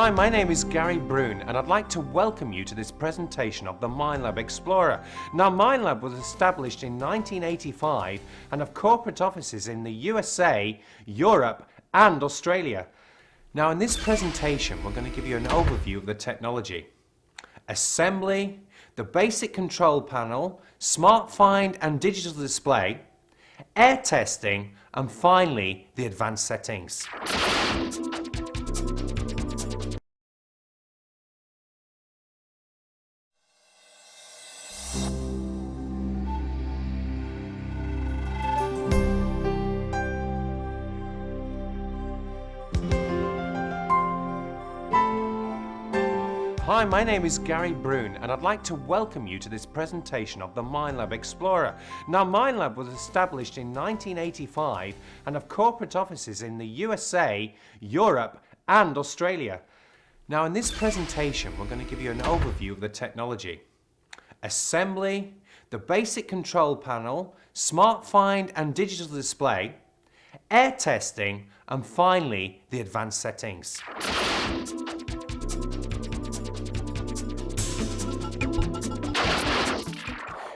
Hi, my name is Gary Brune and I'd like to welcome you to this presentation of the Minelab Explorer. Now, Minelab was established in 1985 and have corporate offices in the USA, Europe and Australia. Now, in this presentation we're going to give you an overview of the technology. Assembly, the basic control panel, smart find and digital display, air testing and finally the advanced settings. Hi, my name is Gary Brune and I'd like to welcome you to this presentation of the Minelab Explorer. Now, Minelab was established in 1985 and have corporate offices in the USA, Europe and Australia. Now, in this presentation we're going to give you an overview of the technology. Assembly, the basic control panel, smart find and digital display, air testing and finally the advanced settings.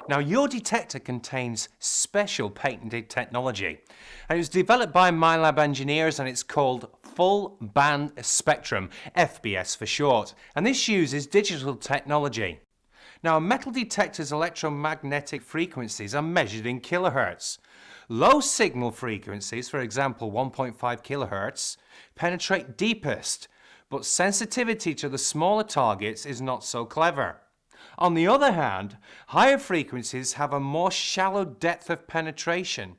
Now, your detector contains special patented technology, and it was developed by Minelab engineers and it's called Full Band Spectrum, FBS for short, and this uses digital technology. Now, a metal detector's electromagnetic frequencies are measured in kilohertz. Low signal frequencies, for example 1.5 kilohertz, penetrate deepest, but sensitivity to the smaller targets is not so clever. On the other hand, higher frequencies have a more shallow depth of penetration,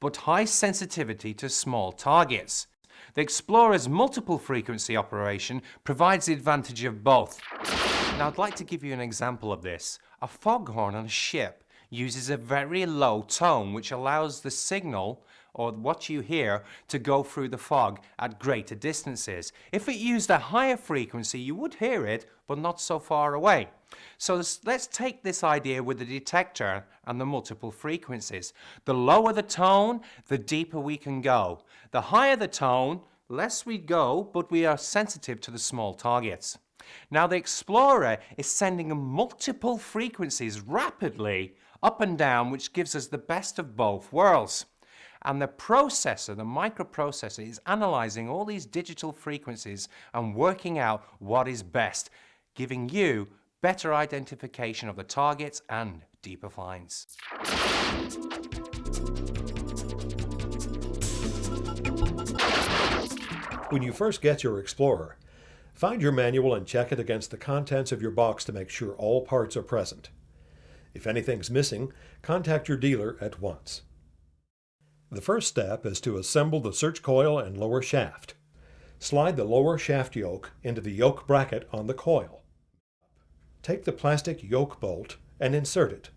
but high sensitivity to small targets. The Explorer's multiple frequency operation provides the advantage of both. Now, I'd like to give you an example of this. A foghorn on a ship uses a very low tone which allows the signal, or what you hear, to go through the fog at greater distances. If it used a higher frequency, you would hear it, but not so far away. So let's take this idea with the detector and the multiple frequencies. The lower the tone, the deeper we can go. The higher the tone, less we go, but we are sensitive to the small targets. Now, the Explorer is sending multiple frequencies rapidly up and down, which gives us the best of both worlds. And the processor, the microprocessor, is analyzing all these digital frequencies and working out what is best, giving you better identification of the targets and deeper finds. When you first get your Explorer, find your manual and check it against the contents of your box to make sure all parts are present. If anything's missing, contact your dealer at once. The first step is to assemble the search coil and lower shaft. Slide the lower shaft yoke into the yoke bracket on the coil. Take the plastic yoke bolt and insert it.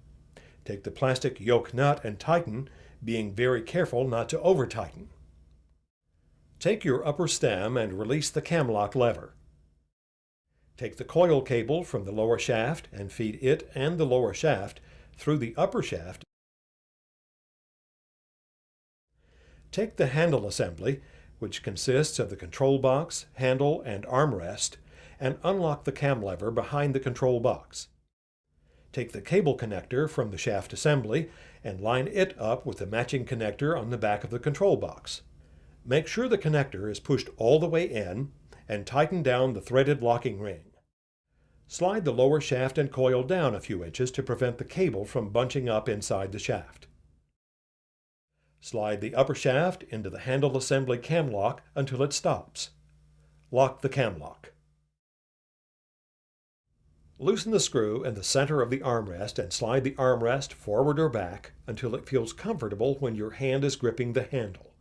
Take the plastic yoke nut and tighten, being very careful not to over-tighten. Take your upper stem and release the camlock lever. Take the coil cable from the lower shaft and feed it and the lower shaft through the upper shaft. Take the handle assembly, which consists of the control box, handle, and armrest, and unlock the cam lever behind the control box. Take the cable connector from the shaft assembly and line it up with the matching connector on the back of the control box. Make sure the connector is pushed all the way in and tighten down the threaded locking ring. Slide the lower shaft and coil down a few inches to prevent the cable from bunching up inside the shaft. Slide the upper shaft into the handle assembly cam lock until it stops. Lock the cam lock. Loosen the screw in the center of the armrest and slide the armrest forward or back until it feels comfortable when your hand is gripping the handle.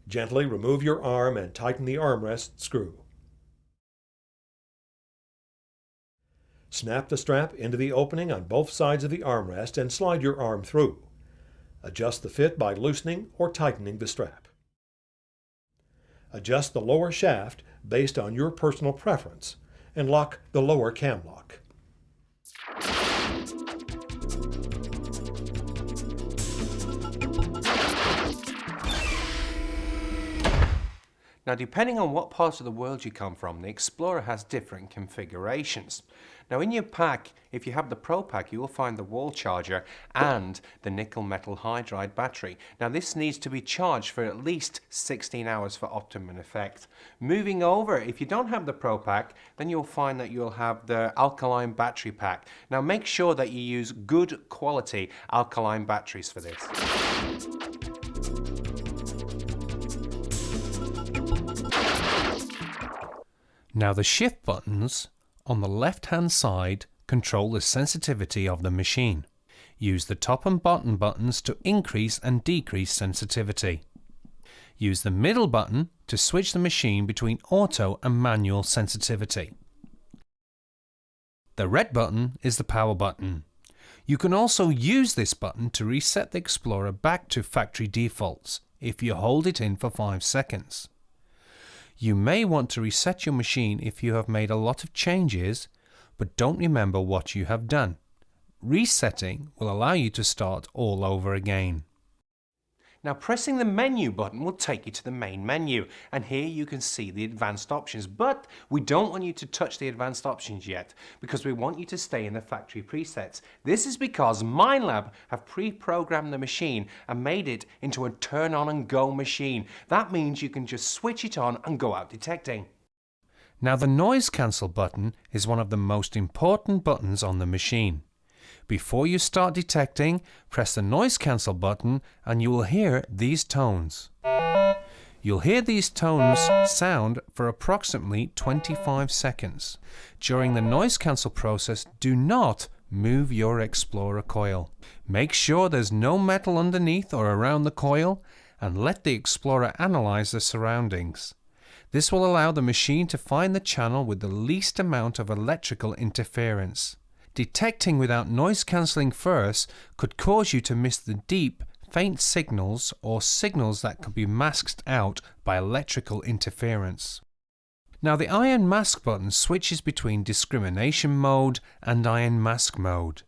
Gently remove your arm and tighten the armrest screw. Snap the strap into the opening on both sides of the armrest and slide your arm through. Adjust the fit by loosening or tightening the strap. Adjust the lower shaft based on your personal preference and lock the lower cam lock. Now, depending on what part of the world you come from, the Explorer has different configurations. Now, in your pack, if you have the Pro Pack, you will find the wall charger and the nickel metal hydride battery. Now, this needs to be charged for at least 16 hours for optimum effect. Moving over, if you don't have the Pro Pack, then you'll find that you'll have the alkaline battery pack. Now, make sure that you use good quality alkaline batteries for this. Now, the shift buttons on the left-hand side control the sensitivity of the machine. Use the top and bottom buttons to increase and decrease sensitivity. Use the middle button to switch the machine between auto and manual sensitivity. The red button is the power button. You can also use this button to reset the Explorer back to factory defaults if you hold it in for 5 seconds. You may want to reset your machine if you have made a lot of changes but don't remember what you have done. Resetting will allow you to start all over again. Now, pressing the menu button will take you to the main menu, and here you can see the advanced options, but we don't want you to touch the advanced options yet because we want you to stay in the factory presets. This is because Minelab have pre-programmed the machine and made it into a turn on and go machine. That means you can just switch it on and go out detecting. Now, the noise cancel button is one of the most important buttons on the machine. Before you start detecting, press the noise cancel button and you will hear these tones. You'll hear these tones sound for approximately 25 seconds. During the noise cancel process, do not move your Explorer coil. Make sure there's no metal underneath or around the coil and let the Explorer analyze the surroundings. This will allow the machine to find the channel with the least amount of electrical interference. Detecting without noise cancelling first could cause you to miss the deep, faint signals or signals that could be masked out by electrical interference. Now, the iron mask button switches between discrimination mode and iron mask mode.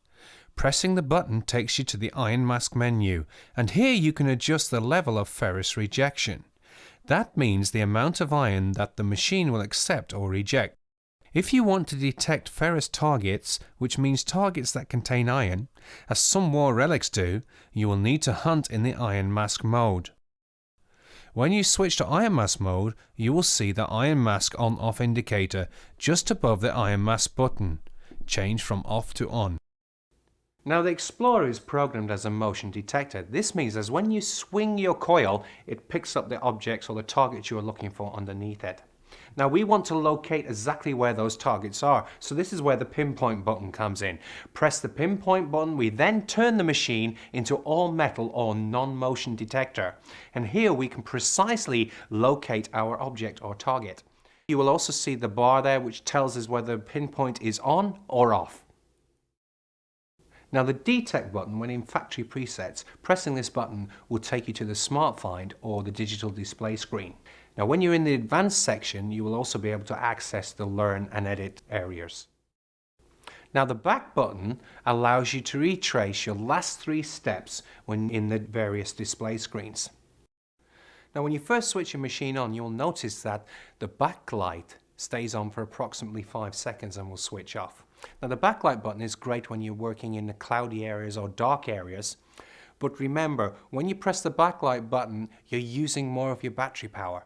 Pressing the button takes you to the iron mask menu, and here you can adjust the level of ferrous rejection. That means the amount of iron that the machine will accept or reject. If you want to detect ferrous targets, which means targets that contain iron, as some war relics do, you will need to hunt in the iron mask mode. When you switch to iron mask mode, you will see the iron mask on-off indicator just above the iron mask button. Change from off to on. Now, the Explorer is programmed as a motion detector. This means that when you swing your coil, it picks up the objects or the targets you are looking for underneath it. Now, we want to locate exactly where those targets are, so this is where the pinpoint button comes in. Press the pinpoint button, we then turn the machine into all metal or non-motion detector, and here we can precisely locate our object or target. You will also see the bar there which tells us whether the pinpoint is on or off. Now, the detect button, when in factory presets, pressing this button will take you to the Smart Find or the digital display screen. Now, when you're in the advanced section, you will also be able to access the learn and edit areas. Now, the back button allows you to retrace your last 3 steps when in the various display screens. Now, when you first switch your machine on, you'll notice that the backlight stays on for approximately 5 seconds and will switch off. Now, the backlight button is great when you're working in the cloudy areas or dark areas, but remember, when you press the backlight button, you're using more of your battery power.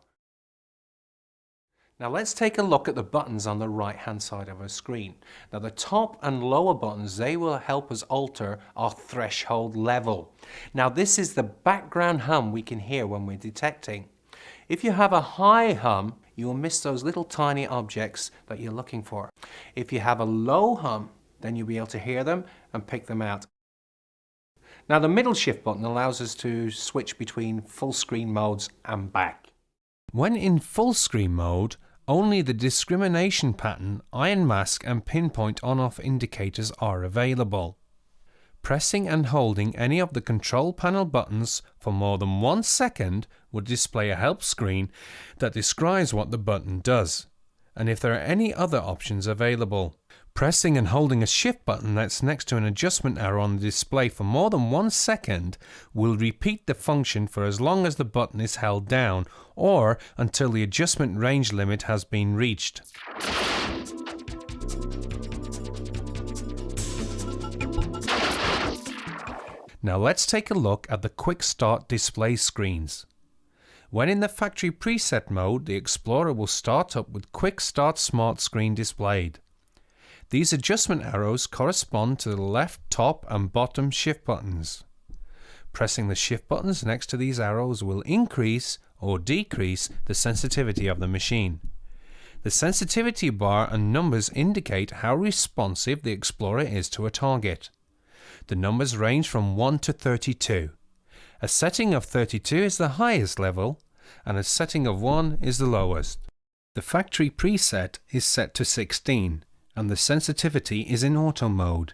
Now, let's take a look at the buttons on the right hand side of our screen. Now, the top and lower buttons, they will help us alter our threshold level. Now, this is the background hum we can hear when we're detecting. If you have a high hum, you will miss those little tiny objects that you're looking for. If you have a low hum, then you'll be able to hear them and pick them out. Now, the middle shift button allows us to switch between full screen modes and back. When in full screen mode, only the discrimination pattern, iron mask and pinpoint on-off indicators are available. Pressing and holding any of the control panel buttons for more than 1 second will display a help screen that describes what the button does. and if there are any other options available. Pressing and holding a shift button that's next to an adjustment arrow on the display for more than 1 second will repeat the function for as long as the button is held down or until the adjustment range limit has been reached. Now let's take a look at the Quick Start display screens. When in the factory preset mode, the Explorer will start up with Quick Start Smart Screen displayed. These adjustment arrows correspond to the left top and bottom shift buttons. Pressing the shift buttons next to these arrows will increase or decrease the sensitivity of the machine. The sensitivity bar and numbers indicate how responsive the Explorer is to a target. The numbers range from 1 to 32. A setting of 32 is the highest level, and a setting of 1 is the lowest. The factory preset is set to 16, and the sensitivity is in auto mode.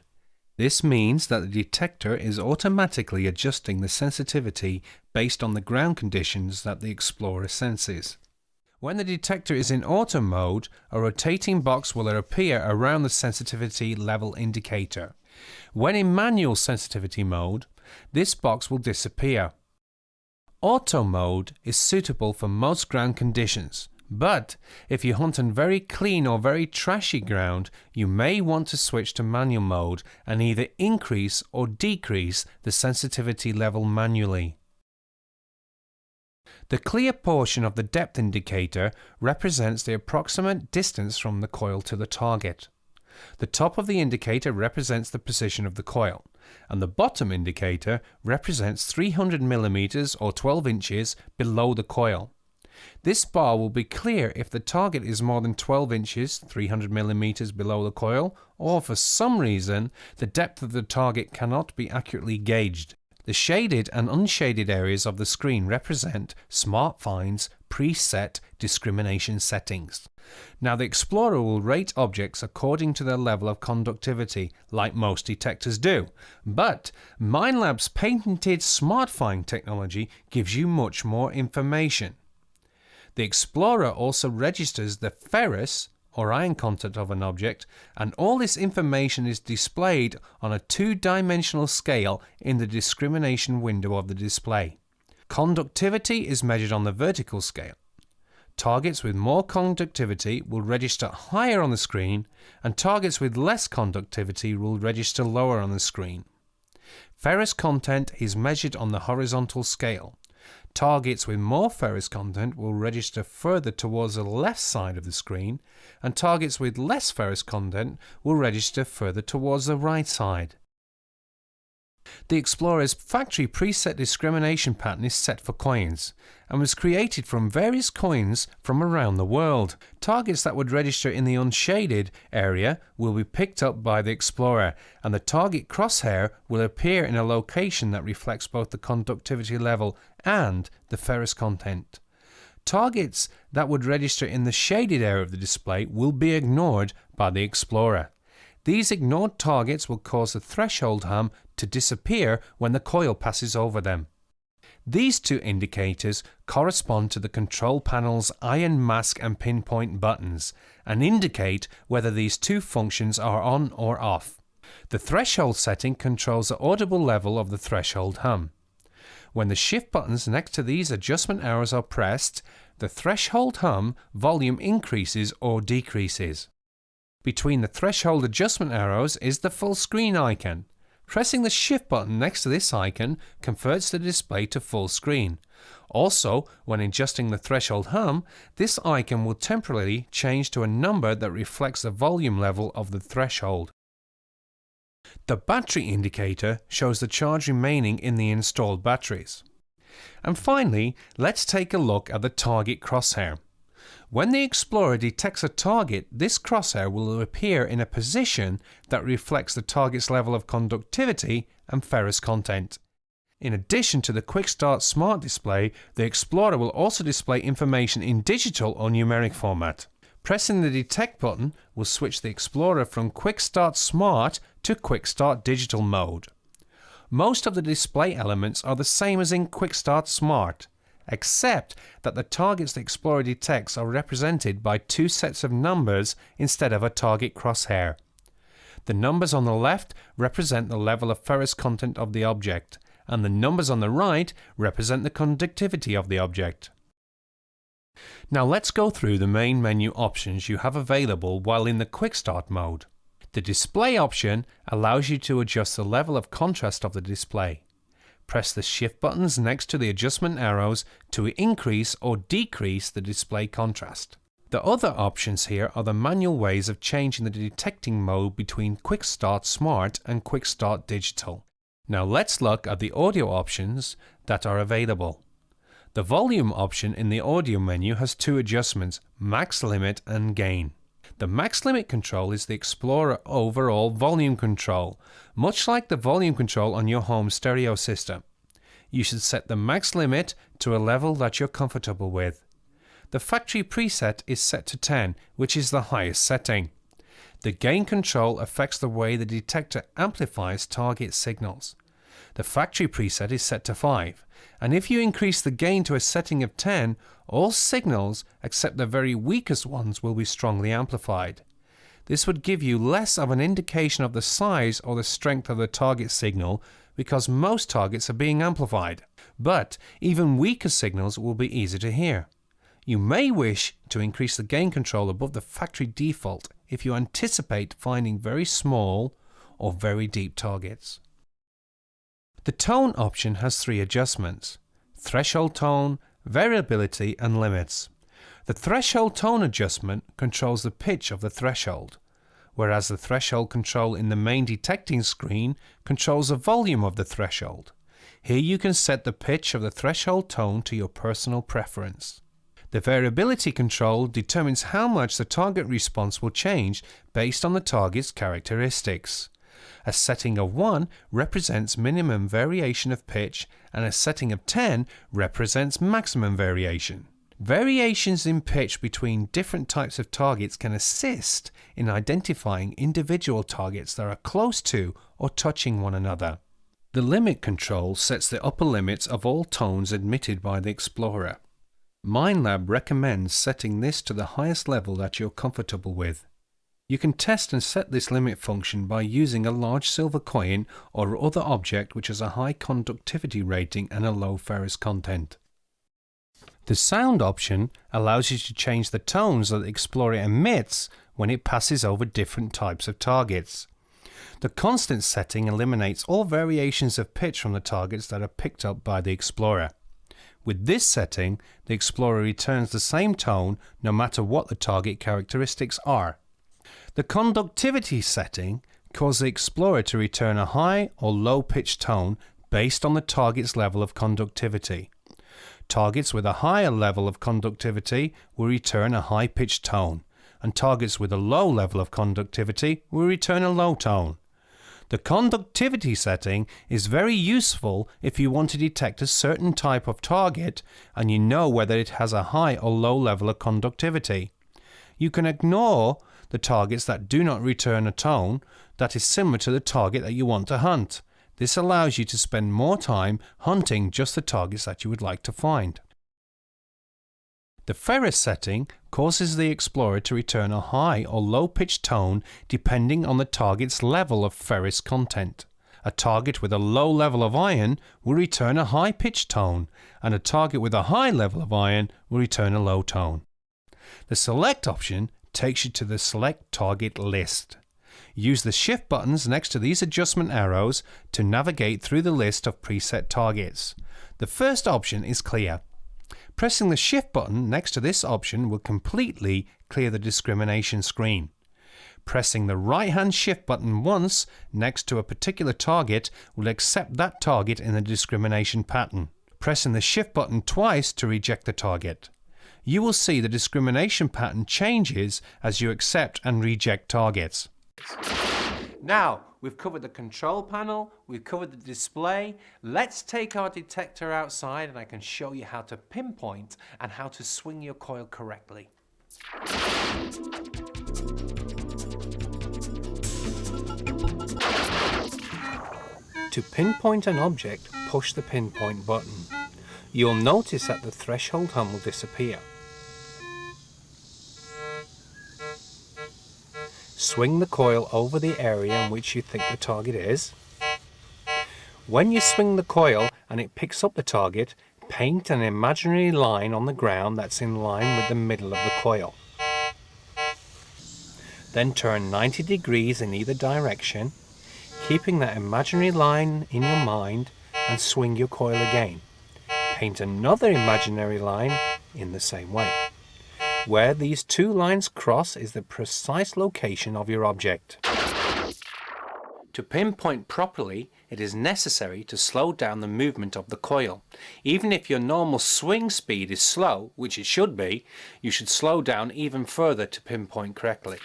This means that the detector is automatically adjusting the sensitivity based on the ground conditions that the Explorer senses. When the detector is in auto mode, a rotating box will appear around the sensitivity level indicator. When in manual sensitivity mode, this box will disappear. Auto mode is suitable for most ground conditions, but if you hunt on very clean or very trashy ground, you may want to switch to manual mode and either increase or decrease the sensitivity level manually. The clear portion of the depth indicator represents the approximate distance from the coil to the target. The top of the indicator represents the position of the coil, and the bottom indicator represents 300 mm or 12 inches below the coil. This bar will be clear if the target is more than 12 inches, 300 mm below the coil, or for some reason the depth of the target cannot be accurately gauged. The shaded and unshaded areas of the screen represent SmartFind's preset discrimination settings. Now the Explorer will rate objects according to their level of conductivity, like most detectors do, but Minelab's patented SmartFind technology gives you much more information. The Explorer also registers the ferrous or iron content of an object, and all this information is displayed on a two-dimensional scale in the discrimination window of the display. Conductivity is measured on the vertical scale. Targets with more conductivity will register higher on the screen, and targets with less conductivity will register lower on the screen. Ferrous content is measured on the horizontal scale. Targets with more ferrous content will register further towards the left side of the screen, and targets with less ferrous content will register further towards the right side. The Explorer's factory preset discrimination pattern is set for coins and was created from various coins from around the world. Targets that would register in the unshaded area will be picked up by the Explorer, and the target crosshair will appear in a location that reflects both the conductivity level and the ferrous content. Targets that would register in the shaded area of the display will be ignored by the Explorer. These ignored targets will cause the threshold hum to disappear when the coil passes over them. These two indicators correspond to the control panel's iron mask and pinpoint buttons and indicate whether these two functions are on or off. The threshold setting controls the audible level of the threshold hum. When the shift buttons next to these adjustment arrows are pressed, the threshold hum volume increases or decreases. Between the threshold adjustment arrows is the full screen icon. Pressing the shift button next to this icon converts the display to full screen. Also, when adjusting the threshold hum, this icon will temporarily change to a number that reflects the volume level of the threshold. The battery indicator shows the charge remaining in the installed batteries. And finally, let's take a look at the target crosshair. When the Explorer detects a target, this crosshair will appear in a position that reflects the target's level of conductivity and ferrous content. In addition to the QUICKSTART Smart display, the Explorer will also display information in digital or numeric format. Pressing the Detect button will switch the Explorer from QUICKSTART Smart to QUICKSTART Digital mode. Most of the display elements are the same as in QUICKSTART Smart. except that the targets the Explorer detects are represented by two sets of numbers instead of a target crosshair. The numbers on the left represent the level of ferrous content of the object, and the numbers on the right represent the conductivity of the object. Now let's go through the main menu options you have available while in the Quick Start mode. The display option allows you to adjust the level of contrast of the display. Press the shift buttons next to the adjustment arrows to increase or decrease the display contrast. The other options here are the manual ways of changing the detecting mode between Quick Start Smart and Quick Start Digital. Now let's look at the audio options that are available. The volume option in the audio menu has two adjustments, max limit and gain. The max limit control is the Explorer overall volume control, much like the volume control on your home stereo system. You should set the max limit to a level that you're comfortable with. The factory preset is set to 10, which is the highest setting. The gain control affects the way the detector amplifies target signals. The factory preset is set to 5, and if you increase the gain to a setting of 10, all signals except the very weakest ones will be strongly amplified. This would give you less of an indication of the size or the strength of the target signal because most targets are being amplified, but even weaker signals will be easy to hear. You may wish to increase the gain control above the factory default if you anticipate finding very small or very deep targets. The tone option has three adjustments: threshold tone, variability and limits. The threshold tone adjustment controls the pitch of the threshold, whereas the threshold control in the main detecting screen controls the volume of the threshold. Here you can set the pitch of the threshold tone to your personal preference. The variability control determines how much the target response will change based on the target's characteristics. A setting of 1 represents minimum variation of pitch, and a setting of 10 represents maximum variation. Variations in pitch between different types of targets can assist in identifying individual targets that are close to or touching one another. The limit control sets the upper limits of all tones admitted by the Explorer. Minelab recommends setting this to the highest level that you're comfortable with. You can test and set this limit function by using a large silver coin or other object which has a high conductivity rating and a low ferrous content. The sound option allows you to change the tones that the Explorer emits when it passes over different types of targets. The constant setting eliminates all variations of pitch from the targets that are picked up by the Explorer. With this setting, the Explorer returns the same tone no matter what the target characteristics are. The conductivity setting causes the Explorer to return a high or low pitched tone based on the target's level of conductivity. Targets with a higher level of conductivity will return a high pitched tone, and targets with a low level of conductivity will return a low tone. The conductivity setting is very useful if you want to detect a certain type of target and you know whether it has a high or low level of conductivity. You can ignore the targets that do not return a tone that is similar to the target that you want to hunt. This allows you to spend more time hunting just the targets that you would like to find. The ferrous setting causes the Explorer to return a high or low pitched tone depending on the target's level of ferrous content. A target with a low level of iron will return a high pitched tone, and a target with a high level of iron will return a low tone. The select option takes you to the select target list. Use the shift buttons next to these adjustment arrows to navigate through the list of preset targets. The first option is clear. Pressing the shift button next to this option will completely clear the discrimination screen. Pressing the right hand shift button once next to a particular target will accept that target in the discrimination pattern. Pressing the shift button twice to reject the target. You will see the discrimination pattern changes as you accept and reject targets. Now, we've covered the control panel, we've covered the display. Let's take our detector outside and I can show you how to pinpoint and how to swing your coil correctly. To pinpoint an object, push the pinpoint button. You'll notice that the threshold hum will disappear. Swing the coil over the area in which you think the target is. When you swing the coil and it picks up the target, paint an imaginary line on the ground that's in line with the middle of the coil. Then turn 90 degrees in either direction, keeping that imaginary line in your mind, and swing your coil again. Paint another imaginary line in the same way. Where these two lines cross is the precise location of your object. To pinpoint properly, it is necessary to slow down the movement of the coil. Even if your normal swing speed is slow, which it should be, you should slow down even further to pinpoint correctly.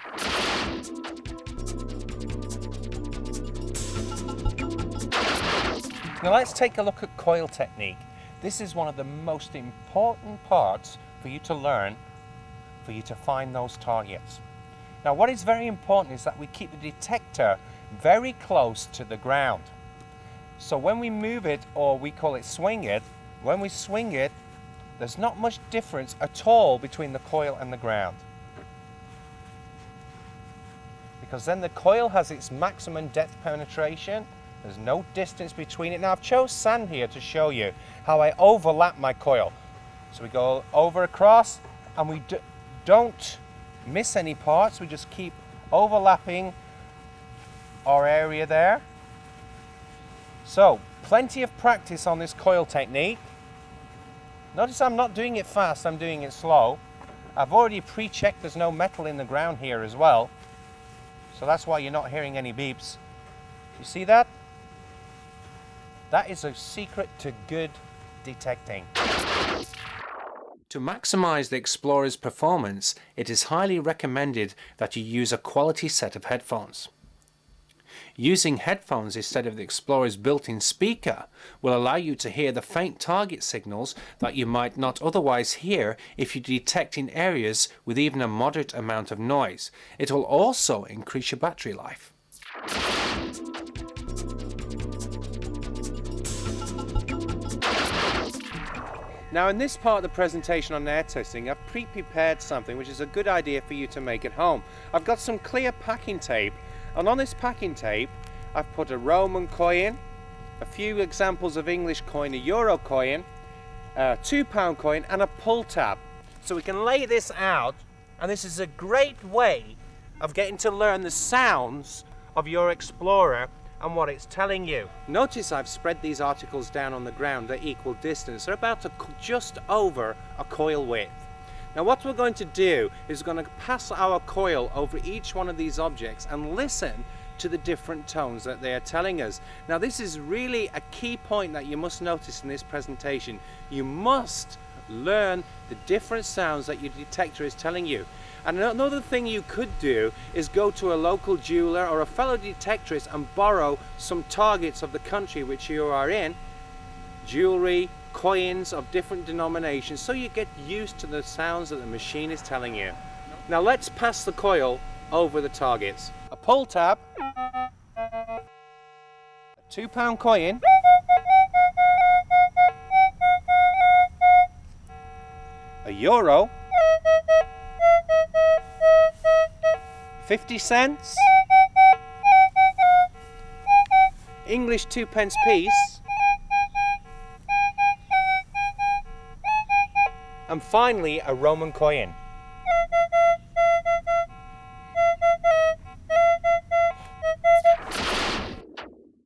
Now let's take a look at coil technique. This is one of the most important parts for you to learn, for you to find those targets. Now what is very important is that we keep the detector very close to the ground. So when we move it, or we call it swing it, when we swing it, there's not much difference at all between the coil and the ground. Because then the coil has its maximum depth penetration. There's no distance between it. Now I've chose sand here to show you how I overlap my coil. So we go over across and we don't miss any parts. We just keep overlapping our area there. So plenty of practice on this coil technique. Notice I'm not doing it fast, I'm doing it slow. I've already pre-checked there's no metal in the ground here as well. So that's why you're not hearing any beeps. You see that? That is a secret to good detecting. To maximize the Explorer's performance, it is highly recommended that you use a quality set of headphones. Using headphones instead of the Explorer's built-in speaker will allow you to hear the faint target signals that you might not otherwise hear if you detect in areas with even a moderate amount of noise. It will also increase your battery life. Now in this part of the presentation on air testing, I've pre-prepared something which is a good idea for you to make at home. I've got some clear packing tape, and on this packing tape I've put a Roman coin, a few examples of English coin, a Euro coin, a £2 coin and a pull tab. So we can lay this out, and this is a great way of getting to learn the sounds of your Explorer and what it's telling you. Notice I've spread these articles down on the ground at equal distance. They're about just over a coil width. Now what we're going to do is we're going to pass our coil over each one of these objects and listen to the different tones that they are telling us. Now this is really a key point that you must notice in this presentation. You must learn the different sounds that your detector is telling you. And another thing you could do is go to a local jeweler or a fellow detectorist and borrow some targets of the country which you are in, jewelry, coins of different denominations, so you get used to the sounds that the machine is telling you. Now let's pass the coil over the targets. A pull tab, a £2 coin, a euro, 50 cents, English 2p piece, and finally a Roman coin.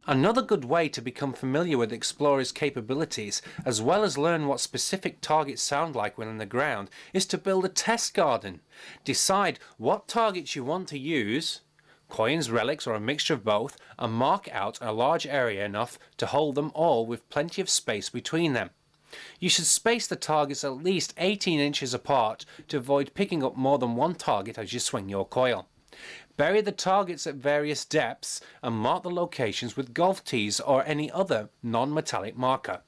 Another good way to become familiar with Explorer's capabilities, as well as learn what specific targets sound like when in the ground, is to build a test garden. Decide what targets you want to use, coins, relics, or a mixture of both, and mark out a large area enough to hold them all with plenty of space between them. You should space the targets at least 18 inches apart to avoid picking up more than one target as you swing your coil. Bury the targets at various depths and mark the locations with golf tees or any other non-metallic marker.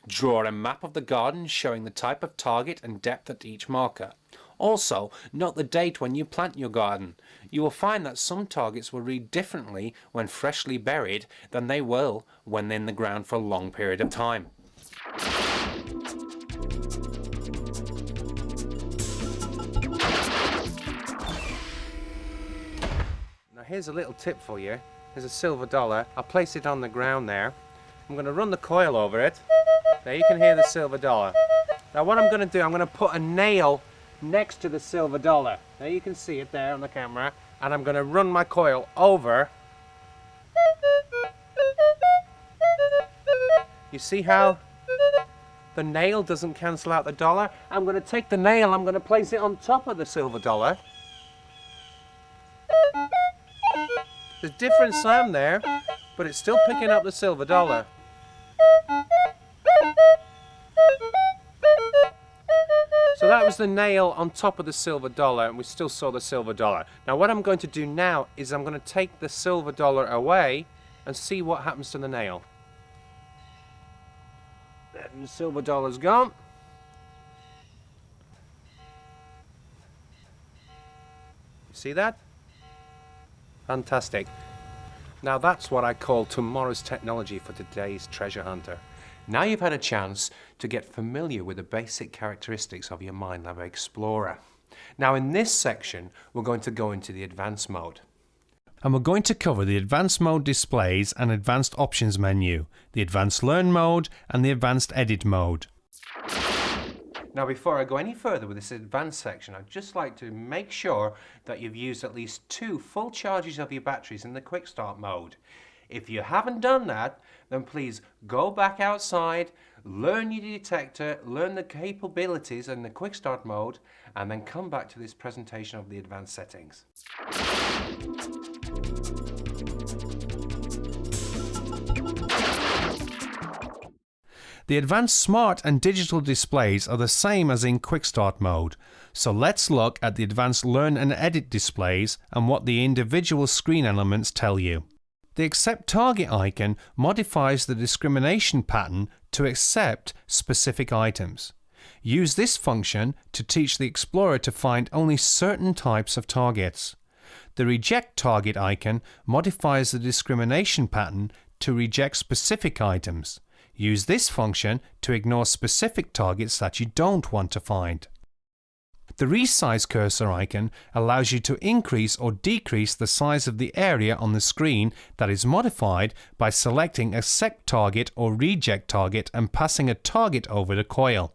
Draw a map of the garden showing the type of target and depth at each marker. Also, note the date when you plant your garden. You will find that some targets will read differently when freshly buried than they will when in the ground for a long period of time. here's a little tip for you. There's a silver dollar. I'll place it on the ground there. I'm going to run the coil over it. There you can hear the silver dollar. Now what I'm going to do, I'm going to put a nail next to the silver dollar. There you can see it there on the camera. And I'm going to run my coil over. You see how the nail doesn't cancel out the dollar? I'm going to take the nail, I'm going to place it on top of the silver dollar. There's different sound there, but it's still picking up the silver dollar. So that was the nail on top of the silver dollar, and we still saw the silver dollar. Now what I'm going to do now is I'm going to take the silver dollar away and see what happens to the nail. And the silver dollar's gone. See that? Fantastic. Now that's what I call tomorrow's technology for today's treasure hunter. Now you've had a chance to get familiar with the basic characteristics of your Minelab Explorer. Now in this section, we're going to go into the advanced mode. And we're going to cover the advanced mode displays and advanced options menu, the advanced learn mode and the advanced edit mode. Now before I go any further with this advanced section, I'd just like to make sure that you've used at least 2 full charges of your batteries in the quick start mode. If you haven't done that, then please go back outside, learn your detector, learn the capabilities in the quick start mode, and then come back to this presentation of the advanced settings. The advanced smart and digital displays are the same as in quick start mode, so let's look at the advanced learn and edit displays and what the individual screen elements tell you. The accept target icon modifies the discrimination pattern to accept specific items. Use this function to teach the Explorer to find only certain types of targets. The reject target icon modifies the discrimination pattern to reject specific items. Use this function to ignore specific targets that you don't want to find. The resize cursor icon allows you to increase or decrease the size of the area on the screen that is modified by selecting accept target or reject target and passing a target over the coil.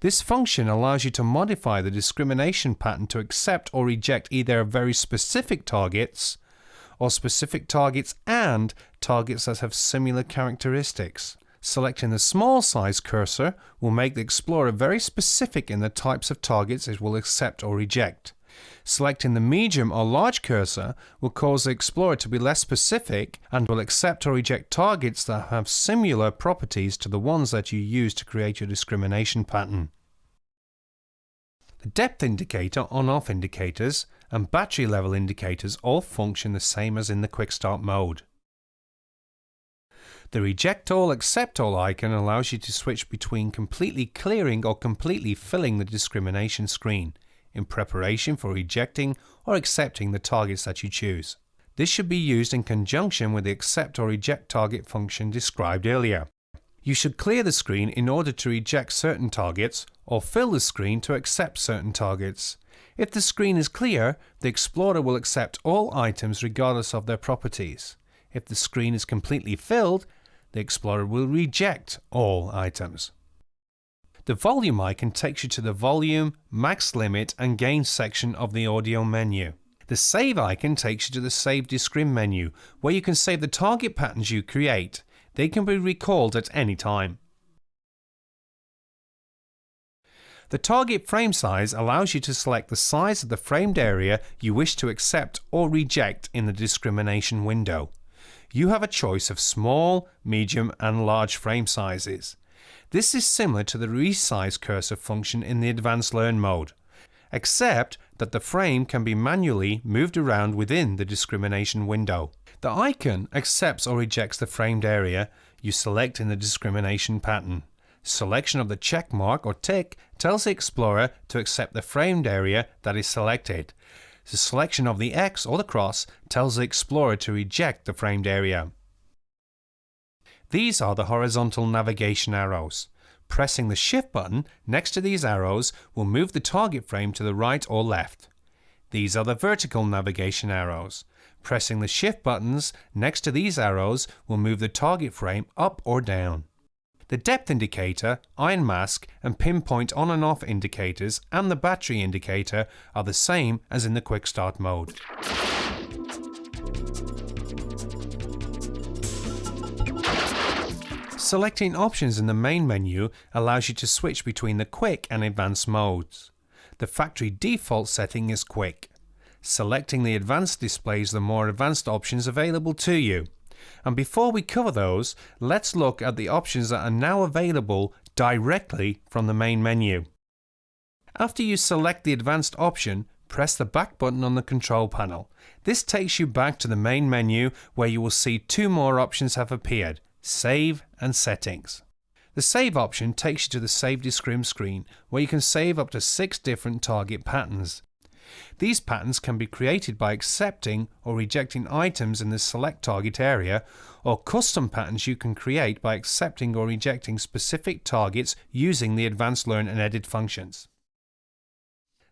This function allows you to modify the discrimination pattern to accept or reject either very specific targets or specific targets and targets that have similar characteristics. Selecting the small size cursor will make the Explorer very specific in the types of targets it will accept or reject. Selecting the medium or large cursor will cause the Explorer to be less specific and will accept or reject targets that have similar properties to the ones that you use to create your discrimination pattern. The depth indicator, on-off indicators, and battery level indicators all function the same as in the quick start mode. The reject all, accept all icon allows you to switch between completely clearing or completely filling the discrimination screen in preparation for rejecting or accepting the targets that you choose. This should be used in conjunction with the accept or reject target function described earlier. You should clear the screen in order to reject certain targets or fill the screen to accept certain targets. If the screen is clear, the Explorer will accept all items regardless of their properties. If the screen is completely filled, the Explorer will reject all items. The volume icon takes you to the volume, max limit and gain section of the audio menu. The save icon takes you to the save discrim menu, where you can save the target patterns you create. They can be recalled at any time. The target frame size allows you to select the size of the framed area you wish to accept or reject in the discrimination window. You have a choice of small, medium and large frame sizes. This is similar to the resize cursor function in the advanced learn mode, except that the frame can be manually moved around within the discrimination window. The icon accepts or rejects the framed area you select in the discrimination pattern. Selection of the check mark or tick tells the Explorer to accept the framed area that is selected. The selection of the X or the cross tells the Explorer to reject the framed area. These are the horizontal navigation arrows. Pressing the Shift button next to these arrows will move the target frame to the right or left. These are the vertical navigation arrows. Pressing the shift buttons next to these arrows will move the target frame up or down. The depth indicator, iron mask, and pinpoint on and off indicators and the battery indicator are the same as in the quick start mode. Selecting options in the main menu allows you to switch between the quick and advanced modes. The factory default setting is quick. Selecting the advanced displays the more advanced options available to you. And before we cover those, let's look at the options that are now available directly from the main menu. After you select the advanced option, press the back button on the control panel. This takes you back to the main menu where you will see two more options have appeared, Save and Settings. The Save option takes you to the Save Discrim screen where you can save up to 6 different target patterns. These patterns can be created by accepting or rejecting items in the select target area, or custom patterns you can create by accepting or rejecting specific targets using the Advanced Learn and Edit functions.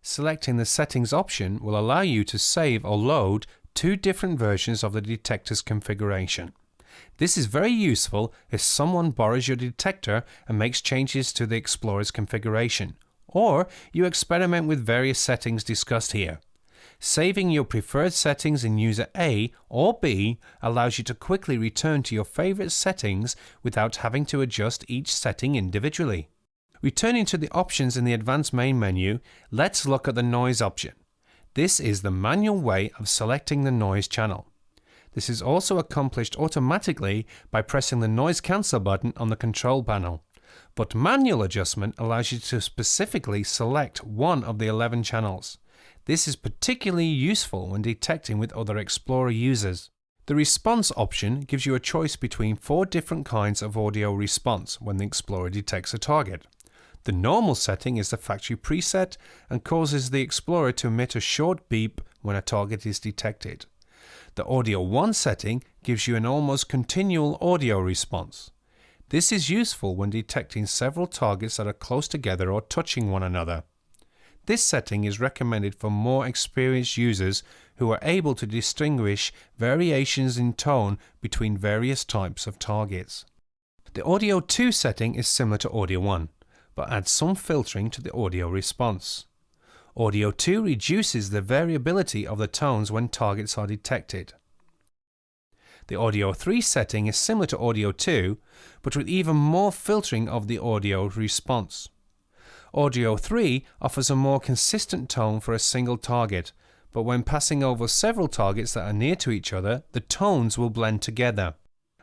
Selecting the Settings option will allow you to save or load 2 different versions of the detector's configuration. This is very useful if someone borrows your detector and makes changes to the Explorer's configuration, or you experiment with various settings discussed here. Saving your preferred settings in user A or B allows you to quickly return to your favorite settings without having to adjust each setting individually. Returning to the options in the advanced main menu, let's look at the noise option. This is the manual way of selecting the noise channel. This is also accomplished automatically by pressing the noise cancel button on the control panel. But manual adjustment allows you to specifically select one of the 11 channels. This is particularly useful when detecting with other Explorer users. The response option gives you a choice between 4 different kinds of audio response when the Explorer detects a target. The normal setting is the factory preset and causes the Explorer to emit a short beep when a target is detected. The Audio 1 setting gives you an almost continual audio response. This is useful when detecting several targets that are close together or touching one another. This setting is recommended for more experienced users who are able to distinguish variations in tone between various types of targets. The Audio 2 setting is similar to Audio 1, but adds some filtering to the audio response. Audio 2 reduces the variability of the tones when targets are detected. The Audio 3 setting is similar to Audio 2, but with even more filtering of the audio response. Audio 3 offers a more consistent tone for a single target, but when passing over several targets that are near to each other, the tones will blend together.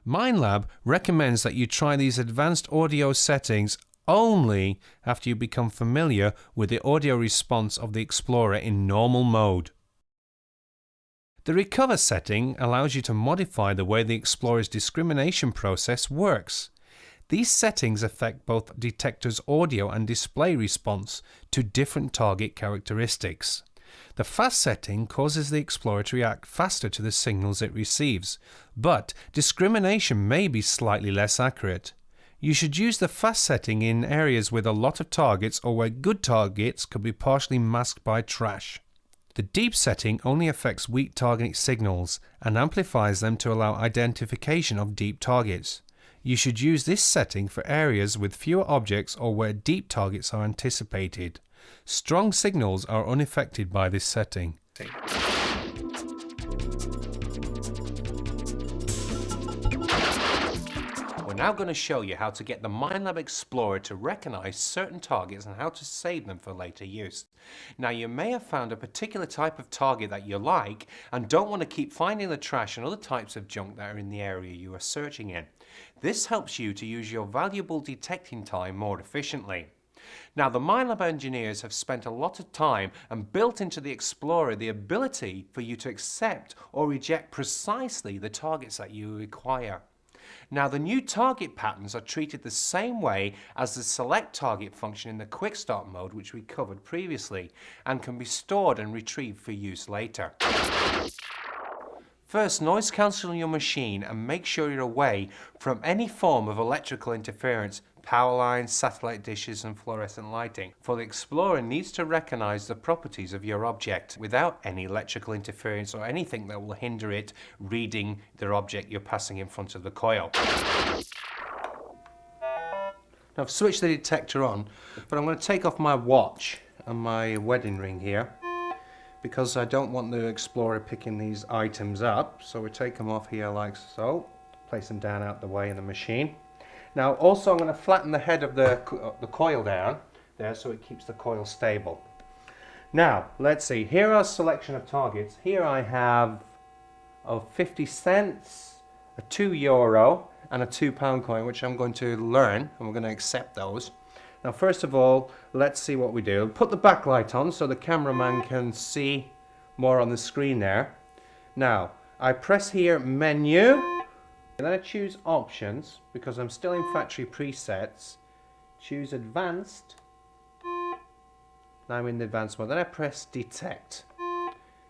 Minelab recommends that you try these advanced audio settings only after you become familiar with the audio response of the Explorer in normal mode. The Recover setting allows you to modify the way the Explorer's discrimination process works. These settings affect both detector's audio and display response to different target characteristics. The Fast setting causes the Explorer to react faster to the signals it receives, but discrimination may be slightly less accurate. You should use the Fast setting in areas with a lot of targets or where good targets could be partially masked by trash. The Deep setting only affects weak target signals and amplifies them to allow identification of deep targets. You should use this setting for areas with fewer objects or where deep targets are anticipated. Strong signals are unaffected by this setting. We're now going to show you how to get the Minelab Explorer to recognize certain targets and how to save them for later use. Now, you may have found a particular type of target that you like and don't want to keep finding the trash and other types of junk that are in the area you are searching in. This helps you to use your valuable detecting time more efficiently. Now, the Minelab engineers have spent a lot of time and built into the Explorer the ability for you to accept or reject precisely the targets that you require. Now, the new target patterns are treated the same way as the select target function in the quick start mode, which we covered previously, and can be stored and retrieved for use later. First, noise cancel your machine and make sure you're away from any form of electrical interference. power lines, satellite dishes and fluorescent lighting. For the Explorer needs to recognize the properties of your object without any electrical interference or anything that will hinder it reading the object you're passing in front of the coil. Now I've switched the detector on, but I'm going to take off my watch and my wedding ring here because I don't want the Explorer picking these items up. So we take them off here like so, place them down out the way in the machine. Now also I'm going to flatten the head of the coil down there so it keeps the coil stable. Now let's see, here are a selection of targets. Here I have of 50 cents, a €2 and a £2 coin, which I'm going to learn, and we're going to accept those. Now first of all, let's see what we do. Put the backlight on so the cameraman can see more on the screen there. Now I press here menu, and then I choose options because I'm still in factory presets. Choose advanced. Now I'm in the advanced mode. Then I press detect,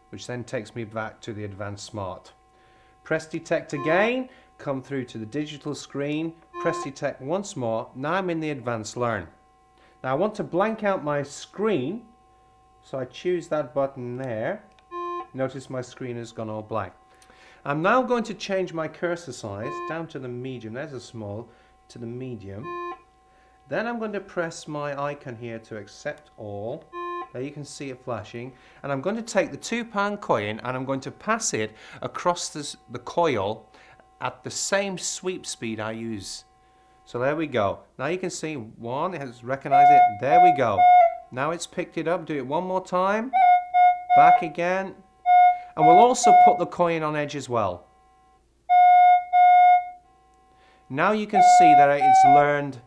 which then takes me back to the advanced smart. Press detect again, come through to the digital screen, press detect once more. Now I'm in the advanced learn. Now I want to blank out my screen, so I choose that button there. Notice my screen has gone all black. I'm now going to change my cursor size down to the medium. There's a small, to the medium. Then I'm going to press my icon here to accept all. There you can see it flashing. And I'm going to take the £2 coin and I'm going to pass it across the coil at the same sweep speed I use. So there we go. Now you can see one, it has recognized it. There we go. Now it's picked it up. Do it one more time. Back again. And we'll also put the coin on edge as well. Now you can see that it's learned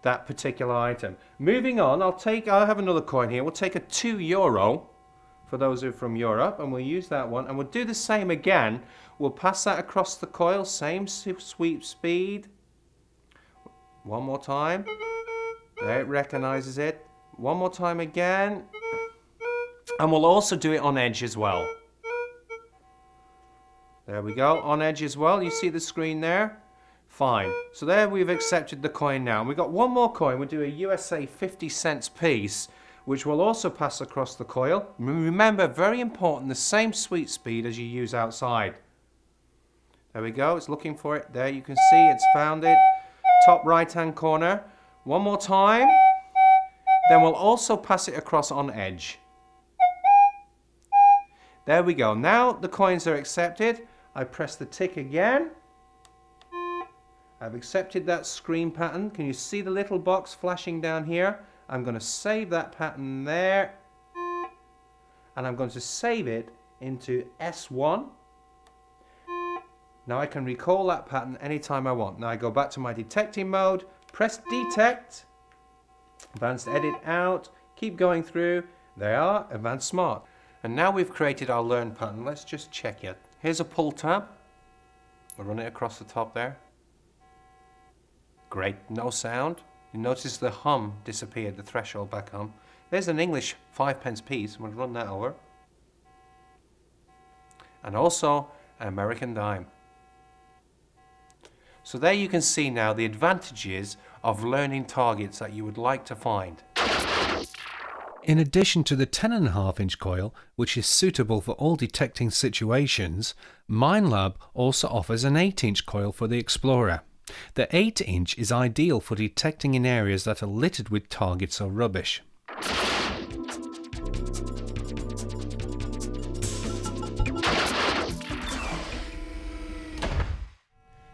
that particular item. Moving on, I'll have another coin here. We'll take a €2 for those who are from Europe, and we'll use that one, and we'll do the same again. We'll pass that across the coil, same sweep speed. One more time. There, it recognizes it. One more time again. And we'll also do it on edge as well. There we go, on edge as well. You see the screen there? Fine. So there we've accepted the coin now. We've got one more coin. We'll do a USA 50 cents piece, which will also pass across the coil. Remember, very important, the same sweep speed as you use outside. There we go, it's looking for it. There you can see it's found it. Top right hand corner. One more time. Then we'll also pass it across on edge. There we go. Now the coins are accepted. I press the tick again. I've accepted that screen pattern. Can you see the little box flashing down here? I'm going to save that pattern there. And I'm going to save it into S1. Now I can recall that pattern anytime I want. Now I go back to my detecting mode, press detect, advanced edit out, keep going through. They are advanced smart. And now we've created our learn pattern. Let's just check it. Here's a pull tab. We'll run it across the top there. Great, no sound. You notice the hum disappeared, the threshold back hum. There's an English 5p piece. We'll run that over. And also an American dime. So there you can see now the advantages of learning targets that you would like to find. In addition to the 10.5-inch coil, which is suitable for all detecting situations, Minelab also offers an 8-inch coil for the Explorer. The 8-inch is ideal for detecting in areas that are littered with targets or rubbish.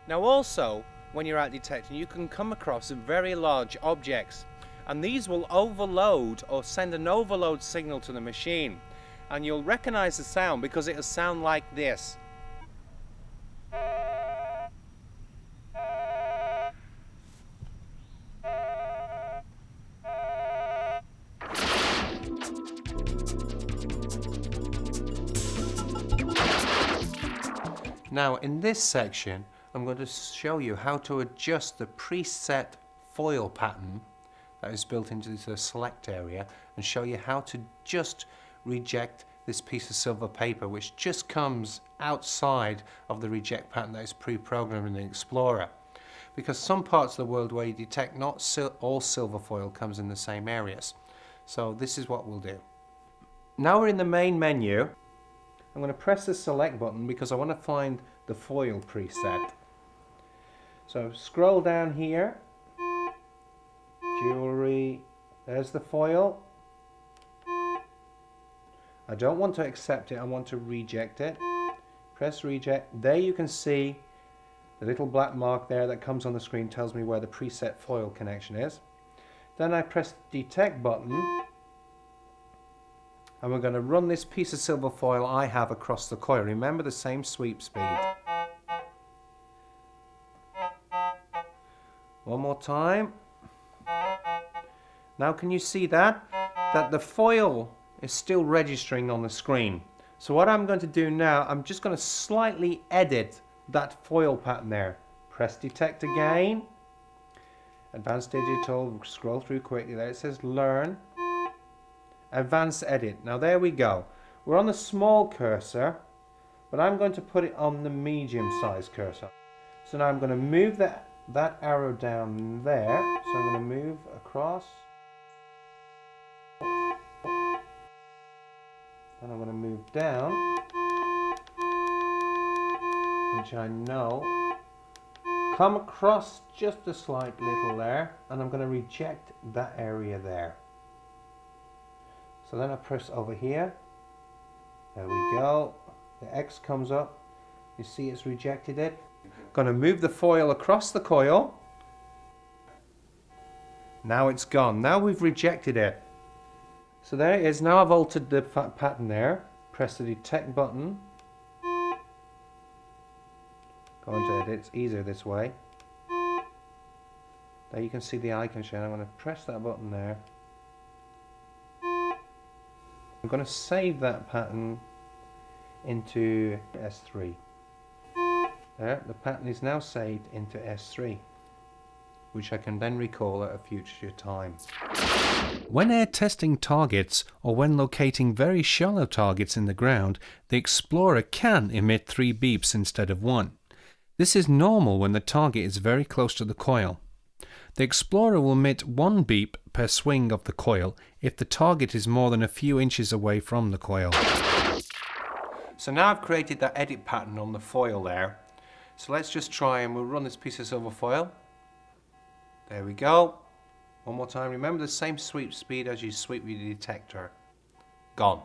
Now also, when you're out detecting, you can come across very large objects, and these will overload or send an overload signal to the machine, and you'll recognize the sound because it'll sound like this. Now in this section I'm going to show you how to adjust the preset foil pattern that is built into the select area, and show you how to just reject this piece of silver paper which just comes outside of the reject pattern that is pre-programmed in the Explorer. because some parts of the world where you detect not all silver foil comes in the same areas. So this is what we'll do. Now we're in the main menu. I'm going to press the select button because I want to find the foil preset. So scroll down here, jewelry, there's the foil. I don't want to accept it, I want to reject it. Press reject. There you can see the little black mark there that comes on the screen, tells me where the preset foil connection is. Then I press the detect button, and we're going to run this piece of silver foil I have across the coil. Remember the same sweep speed. One more time. Now can you see that? That the foil is still registering on the screen. So what I'm going to do now, I'm just going to slightly edit that foil pattern there. Press detect again. Advanced digital, scroll through quickly there. It says learn. Advanced edit. Now there we go. We're on the small cursor, but I'm going to put it on the medium size cursor. So now I'm going to move that arrow down there. So I'm going to move across. And I'm going to move down, which I know, come across just a slight little there, and I'm going to reject that area there. So then I press over here, there we go, the X comes up, you see it's rejected it. Going to move the foil across the coil, now it's gone, now we've rejected it. So there it is, now I've altered the pattern there, press the detect button, go into edit, it's easier this way. There you can see the icon showing, I'm going to press that button there. I'm going to save that pattern into S3. There, the pattern is now saved into S3, which I can then recall at a future time. When air testing targets or when locating very shallow targets in the ground, the Explorer can emit 3 beeps instead of 1. This is normal when the target is very close to the coil. The Explorer will emit 1 beep per swing of the coil if the target is more than a few inches away from the coil. So now I've created that edit pattern on the foil there. So let's just try and we'll run this piece of silver foil. There we go. One more time. Remember the same sweep speed as you sweep with your detector. Gone.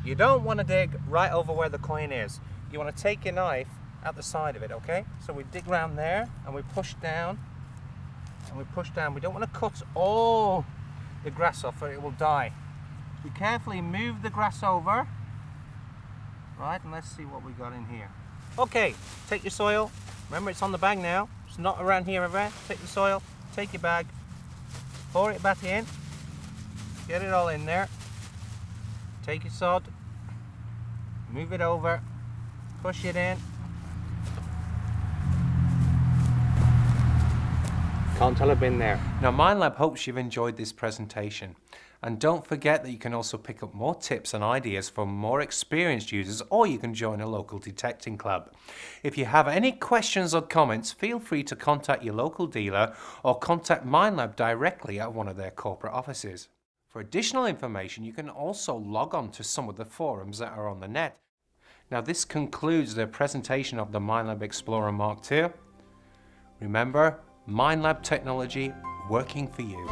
You don't want to dig right over where the coin is. You want to take your knife at the side of it, okay? So we dig around there and we push down and we push down. We don't want to cut all the grass off or it will die. We carefully move the grass over. Right, and let's see what we got in here. Okay, take your soil. Remember it's on the bag now. It's not around here ever. Take the soil, take your bag, pour it back in. Get it all in there. Take your sod, move it over, push it in. Can't tell I've been there. Now Minelab hopes you've enjoyed this presentation. And don't forget that you can also pick up more tips and ideas from more experienced users, or you can join a local detecting club. If you have any questions or comments, feel free to contact your local dealer or contact Minelab directly at one of their corporate offices. For additional information, you can also log on to some of the forums that are on the net. Now this concludes the presentation of the Minelab Explorer Mark II. Remember, Minelab technology working for you.